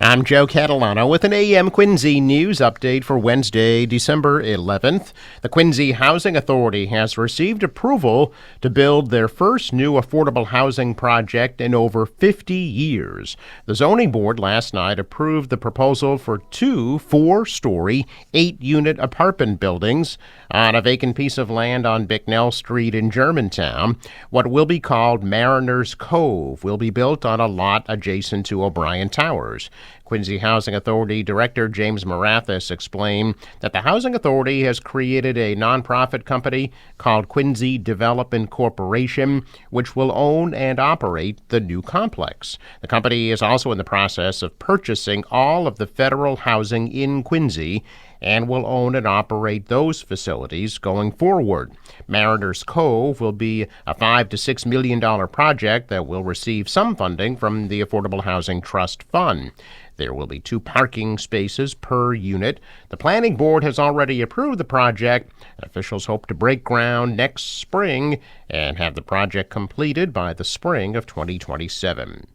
I'm Joe Catalano with an AM Quincy news update for Wednesday, December 11th. The Quincy Housing Authority has received approval to build their first new affordable housing project in over 50 years. The zoning board last night approved the proposal for two 4-story, 8-unit apartment buildings on a vacant piece of land on Bicknell Street in Germantown. What will be called Mariners Cove will be built on a lot adjacent to O'Brien Towers. Quincy Housing Authority Director James Marathis explained that the Housing Authority has created a nonprofit company called Quincy Development Corporation, which will own and operate the new complex. The company is also in the process of purchasing all of the federal housing in Quincy and will own and operate those facilities going forward. Mariners Cove will be a $5 to $6 million project that will receive some funding from the Affordable Housing Trust Fund. There will be 2 parking spaces per unit. The planning board has already approved the project. Officials hope to break ground next spring and have the project completed by the spring of 2027.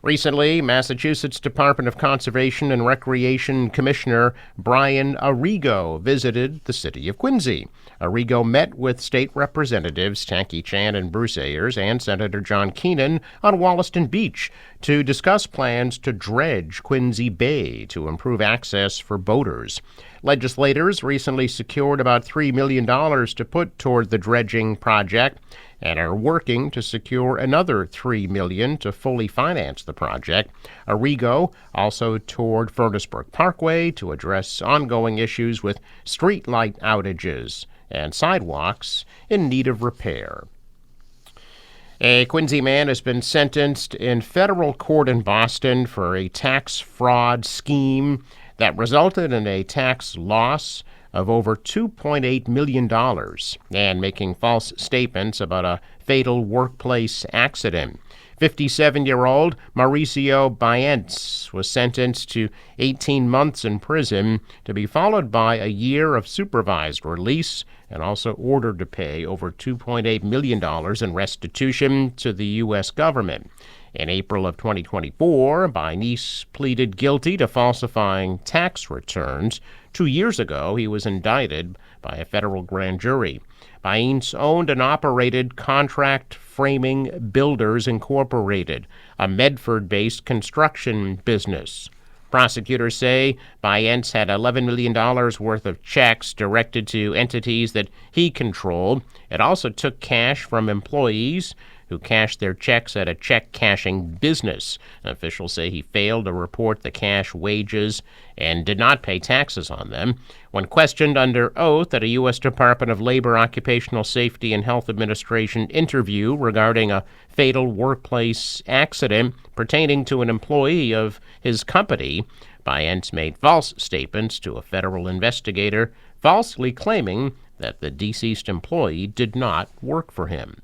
Recently, Massachusetts Department of Conservation and Recreation Commissioner Brian Arrigo visited the city of Quincy. Arrigo met with state representatives Tanky Chan and Bruce Ayers and Senator John Keenan on Wollaston Beach to discuss plans to dredge Quincy Bay to improve access for boaters. Legislators recently secured about $3 million to put toward the dredging project and are working to secure another $3 million to fully finance the project. Arrigo also toured Furnace Brook Parkway to address ongoing issues with streetlight outages and sidewalks in need of repair. A Quincy man has been sentenced in federal court in Boston for a tax fraud scheme that resulted in a tax loss of over $2.8 million and making false statements about a fatal workplace accident. 57-year-old Mauricio Baentz was sentenced to 18 months in prison to be followed by a year of supervised release and also ordered to pay over $2.8 million in restitution to the U.S. government. In April of 2024, Baentz pleaded guilty to falsifying tax returns. 2 years ago, he was indicted by a federal grand jury. Baentz owned and operated Contract Framing Builders Incorporated, a Medford-based construction business. Prosecutors say Baentz had $11 million worth of checks directed to entities that he controlled. It also took cash from employees who cashed their checks at a check-cashing business. Officials say he failed to report the cash wages and did not pay taxes on them. When questioned under oath at a U.S. Department of Labor Occupational Safety and Health Administration interview regarding a fatal workplace accident pertaining to an employee of his company, Baentz made false statements to a federal investigator, falsely claiming that the deceased employee did not work for him.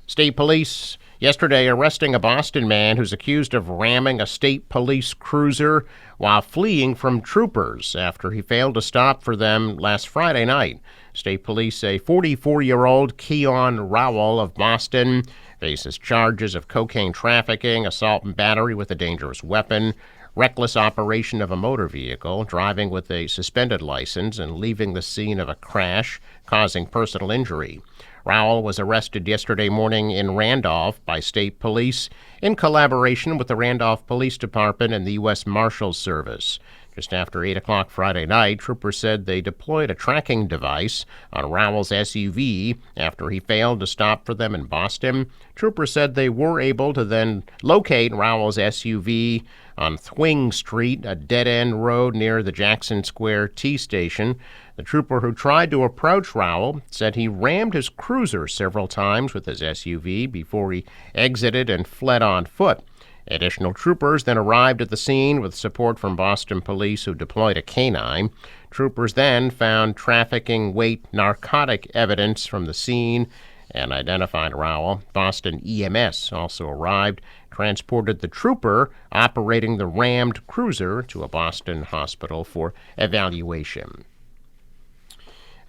State police yesterday arresting a Boston man who's accused of ramming a state police cruiser while fleeing from troopers after he failed to stop for them last Friday night. State police say 44-year-old Keon Rowell of Boston faces charges of cocaine trafficking, assault and battery with a dangerous weapon, reckless operation of a motor vehicle, driving with a suspended license, and leaving the scene of a crash, causing personal injury. Rowell was arrested yesterday morning in Randolph by state police in collaboration with the Randolph Police Department and the U.S. Marshals Service. Just after 8 o'clock Friday night, troopers said they deployed a tracking device on Rowell's SUV after he failed to stop for them in Boston. Troopers said they were able to then locate Rowell's SUV on Thwing Street, a dead-end road near the Jackson Square T station. The trooper who tried to approach Rowell said he rammed his cruiser several times with his SUV before he exited and fled on foot. Additional troopers then arrived at the scene with support from Boston police who deployed a canine. Troopers then found trafficking weight narcotic evidence from the scene and identified Rowell. Boston EMS also arrived, transported the trooper operating the rammed cruiser to a Boston hospital for evaluation.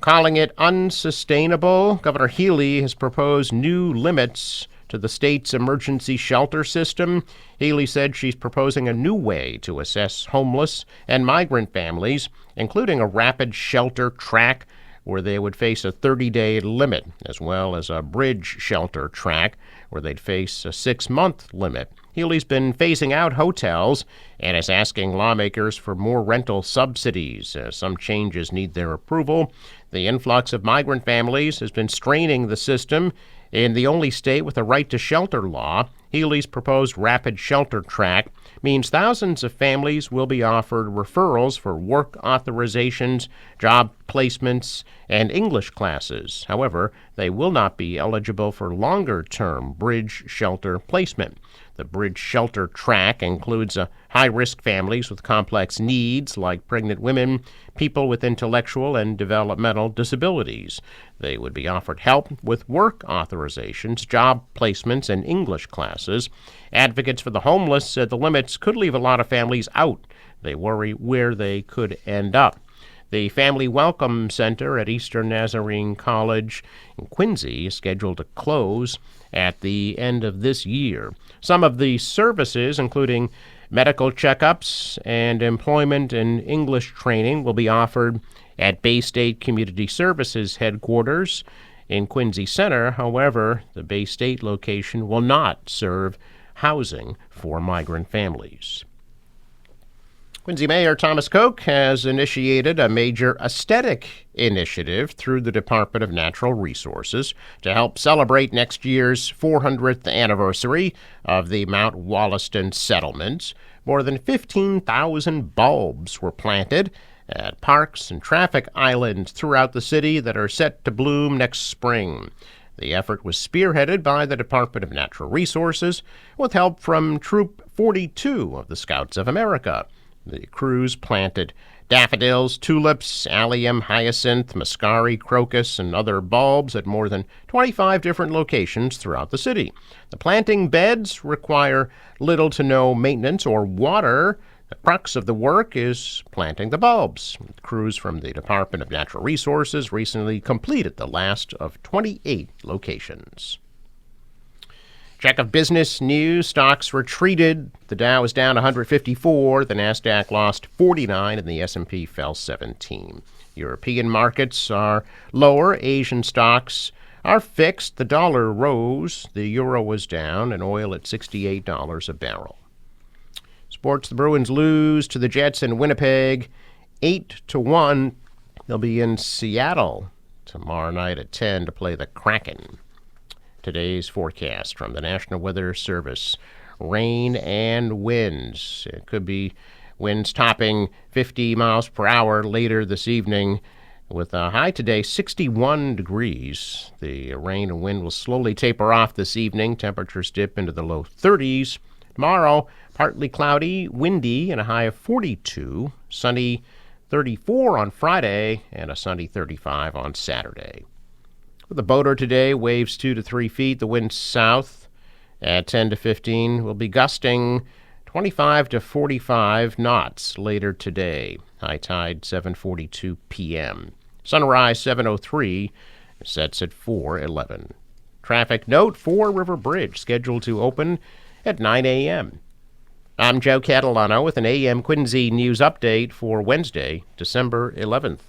Calling it unsustainable, Governor Healy has proposed new limits to the state's emergency shelter system. Healy said she's proposing a new way to assess homeless and migrant families, including a rapid shelter track where they would face a 30-day limit, as well as a bridge shelter track where they'd face a 6-month limit. Healy's been phasing out hotels and is asking lawmakers for more rental subsidies. Some changes need their approval. The influx of migrant families has been straining the system. In the only state with a right to shelter law, Healy's proposed rapid shelter track means thousands of families will be offered referrals for work authorizations, job placements, and English classes. However, they will not be eligible for longer-term bridge shelter placement. The bridge shelter track includes high-risk families with complex needs like pregnant women, people with intellectual and developmental disabilities. They would be offered help with work authorizations, job placements, and English classes. Advocates for the homeless said the limits could leave a lot of families out. They worry where they could end up. The Family Welcome Center at Eastern Nazarene College in Quincy is scheduled to close at the end of this year. Some of the services, including medical checkups and employment and English training, will be offered at Bay State Community Services headquarters in Quincy Center. However, the Bay State location will not serve housing for migrant families. Quincy Mayor Thomas Koch has initiated a major aesthetic initiative through the Department of Natural Resources to help celebrate next year's 400th anniversary of the Mount Wollaston settlement. More than 15,000 bulbs were planted at parks and traffic islands throughout the city that are set to bloom next spring. The effort was spearheaded by the Department of Natural Resources with help from Troop 42 of the Scouts of America. The crews planted daffodils, tulips, allium, hyacinth, muscari, crocus, and other bulbs at more than 25 different locations throughout the city. The planting beds require little to no maintenance or water. The crux of the work is planting the bulbs. Crews from the Department of Natural Resources recently completed the last of 28 locations. Check of business news. Stocks retreated. The Dow is down 154. The Nasdaq lost 49, and the S&P fell 17. European markets are lower. Asian stocks are fixed. The dollar rose. The euro was down, and oil at $68 a barrel. Sports: the Bruins lose to the Jets in Winnipeg, 8-1. They'll be in Seattle tomorrow night at 10 to play the Kraken. Today's forecast from the National Weather Service: rain and winds. It could be winds topping 50 miles per hour later this evening, with a high today 61 degrees. The rain and wind will slowly taper off this evening. Temperatures dip into the low 30s. Tomorrow, partly cloudy, windy, and a high of 42. Sunny 34 on Friday, and a sunny 35 on Saturday. For the boater today, waves 2 to 3 feet. The wind south at 10 to 15 will be gusting 25 to 45 knots later today. High tide 7:42 p.m. Sunrise 7:03, sets at 4:11. Traffic note: Fore River Bridge scheduled to open at 9 a.m. I'm Joe Catalano with an AM Quincy News Update for Wednesday, December 11th.